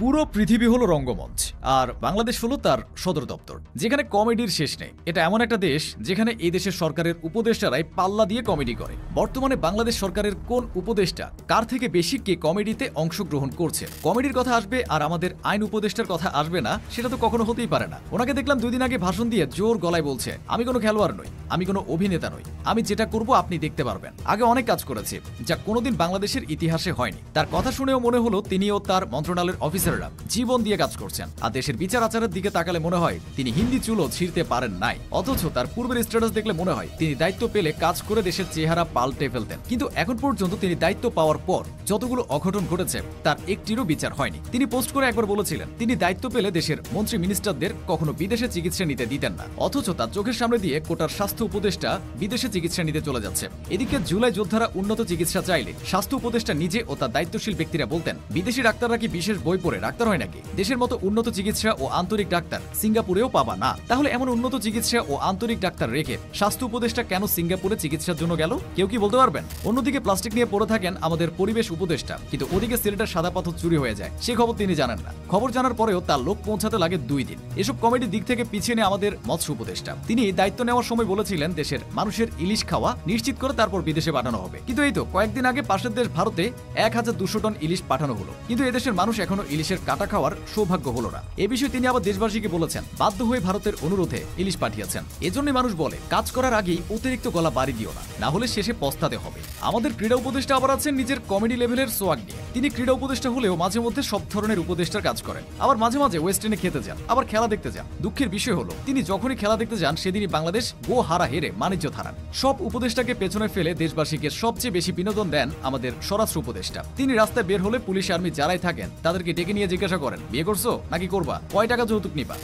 পুরো পৃথিবী হলো রঙ্গমঞ্চ আর বাংলাদেশ হলো তার সদর দপ্তর, যেখানে কমেডির শেষ নেই। এটা এমন একটা দেশ যেখানে এই দেশের সরকারের উপদেষ্টারাই পাল্লা দিয়ে কমেডি করে। বর্তমানে বাংলাদেশ সরকারের কোন উপদেষ্টা কার থেকে বেশি কে কমেডিতে অংশগ্রহণ করছে, কমেডির কথা আসবে আর আমাদের আইন উপদেষ্টার কথা আসবে না, সেটা তো কখনো হতেই পারে না। ওনাকে দেখলাম 2 দিন আগে ভাষণ দিয়ে জোর গলায় বলছে, আমি কোনো খেলোয়াড় নই, আমি কোনো অভিনেতা নই, আমি যেটা করব আপনি দেখতে পারবেন। আগে অনেক কাজ করেছে যা কোনোদিন বাংলাদেশের ইতিহাসে হয়নি। তার কথা শুনেও মনে হলো তিনিও তার মন্ত্রণালয়ের অফিসাররা জীবন দিয়ে কাজ করছেন, আর দেশের বিচার আচারের দিকে তাকালে মনে হয় তিনি হিন্দি চুলো ছিঁড়তে পারেন নাই। অথচ তার পূর্বের স্ট্যাটাস দেখলে মনে হয় তিনি দায়িত্ব পেলে কাজ করে দেশের চেহারা পাল্টে ফেলতেন। কিন্তু এখন পর্যন্ত তিনি দায়িত্ব পাওয়ার পর যতগুলো অঘটন ঘটেছে তার একটিরও বিচার হয়নি। তিনি পোস্ট করে একবার বলেছিলেন তিনি দায়িত্ব পেলে দেশের মন্ত্রী মিনিস্টারদের কখনো বিদেশে চিকিৎসা নিতে দিতেন না, অথচ তার চোখের সামনে দিয়ে কোটার স্বাস্থ্য উপদেষ্টা বিদেশে চিকিৎসা নিতে চলে যাচ্ছে। এদিকে জুলাই যোদ্ধারা উন্নত চিকিৎসা চাইলে স্বাস্থ্য উপদেষ্টা নিজে ও তার দায়িত্বশীল ব্যক্তিরা বলতেন বিদেশি ডাক্তাররা কি বিশেষ বই পড়ে ডাক্তার হয় নাকি? দেশের মতো উন্নত চিকিৎসা ও আন্তরিক ডাক্তার সিঙ্গাপুরেও পাবা না। তাহলে এমন উন্নত চিকিৎসা ও আন্তরিক ডাক্তার রেখে স্বাস্থ্য উপদেষ্টা কেন সিঙ্গাপুরে চিকিৎসার জন্য গেল? কেউ কি বলতে পারবেন? অন্যদিকে প্লাস্টিক নিয়ে পড়ে থাকেন আমাদের পরিবেশ উপদেষ্টা, কিন্তু ওদিকে সিলেটের সাদা পাথর চুরি হয়ে যায়, সে খবর তিনি জানেন না। খবর জানার পরেও তার লোক পৌঁছাতে লাগে 2 দিন। এসব কমেডির দিক থেকে পিছিয়ে নেই আমাদের মৎস্য উপদেষ্টা। তিনি দায়িত্ব নেওয়ার সময় বলেছিলেন দেশের মানুষের ইলিশ খাওয়া নিশ্চিত করে তারপর বিদেশে পাঠানো হবে। কিন্তু এই তো কয়েকদিন আগে পাশের দেশ ভারতে 1200 টন ইলিশ পাঠানো হলো, কিন্তু এদেশের মানুষ এখনো ইলিশের কাটা খাওয়ার সৌভাগ্য হলো না। এ বিষয়ে তিনি আবার দেশবাসীকে বলেছেন বাধ্য হয়ে ভারতের অনুরোধে ইলিশ পাঠিয়েছেন। এজন্যই মানুষ বলে কাজ করার আগেই অতিরিক্ত গলা বাড়ি দিও না হলে শেষে পস্তাতে হবে। আমাদের ক্রীড়া উপদেষ্টা আবার আছেন নিজের কমেডি লেভেলের সোয়াগ নিয়ে। তিনি ক্রীড়া উপদেষ্টা হলেও মাঝে মধ্যে সব ধরনের উপদেষ্টার কাজ করেন, আবার মাঝে মাঝে ওয়েস্ট ইন্ডিজে খেতে যান, আবার খেলা দেখতে যান। দুঃখের বিষয় হলো তিনি যখনই খেলা দেখতে যান সেদিনই বাংলাদেশ গো হারা হেরে বাণিজ্য হারান। সব উপদেষ্টাকে পেছনে ফেলে দেশবাসীকে সবচেয়ে বেশি বিনোদন দেন আমাদের স্বরাষ্ট্র উপদেষ্টা। তিনি রাস্তায় বের হলে পুলিশ আর্মি যারাই থাকেন তাদেরকে ডেকে নিয়ে জিজ্ঞাসা করেন বিয়ে করছো নাকি করবা, কয় টাকা যৌতুক নিবা।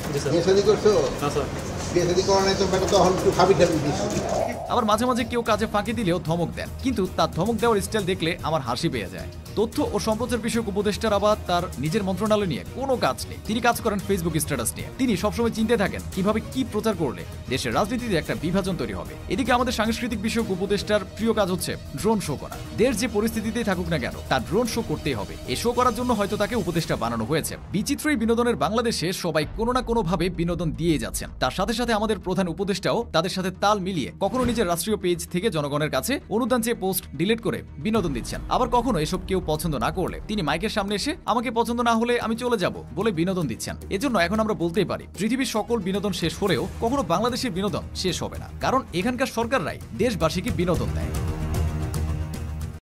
আবার মাঝে মাঝে কেউ কাজে ফাঁকি দিলেও ধমক দেন, কিন্তু তার ধমক দেওয়ার স্টাইল দেখলে আমার হাসি পেয়ে যায়। তথ্য ও সম্প্রচার বিষয়ক উপদেষ্টার আবার তার নিজের মন্ত্রণালয় নিয়ে কোনো কাজ নেই, তিনি কাজ করেন ফেসবুক স্ট্যাটাস নিয়ে। তিনি সবসময় চিন্তায় থাকেন কিভাবে কি প্রচার করলে দেশের রাজনীতিতে একটা বিভাজন তৈরি হবে। এদিকে আমাদের সাংস্কৃতিক বিষয়ক উপদেষ্টার প্রিয় কাজ হচ্ছে ড্রোন শো করা। দেশ যে পরিস্থিতিতেই থাকুক না কেন তার ড্রোন শো করতেই হবে। এই শো করার জন্য হয়তো তাকে উপদেষ্টা বানানো হয়েছে। বিচিত্র এই বিনোদনের বাংলাদেশে সবাই কোনো না কোনো ভাবে বিনোদন দিয়ে যাচ্ছেন। তার সাথে সাথে আমাদের প্রধান উপদেষ্টাও তাদের সাথে তাল মিলিয়ে কখনো নিজের রাষ্ট্রীয় পেজ থেকে জনগণের কাছে অনুদান চেয়ে পোস্ট ডিলিট করে বিনোদন দিচ্ছেন। আবার কখনো এসব কেউ পছন্দ না করলে তিনি মাইকের সামনে এসে আমাকে পছন্দ না হলে আমি চলে যাব বলে বিনোদন দিচ্ছেন। এজন্য এখন আমরা বলতেই পারি পৃথিবীর সকল বিনোদন শেষ হলেও কখনো বাংলাদেশের বিনোদন শেষ হবে না, কারণ এখানকার সরকাররাই দেশবাসীকে বিনোদন দেয়।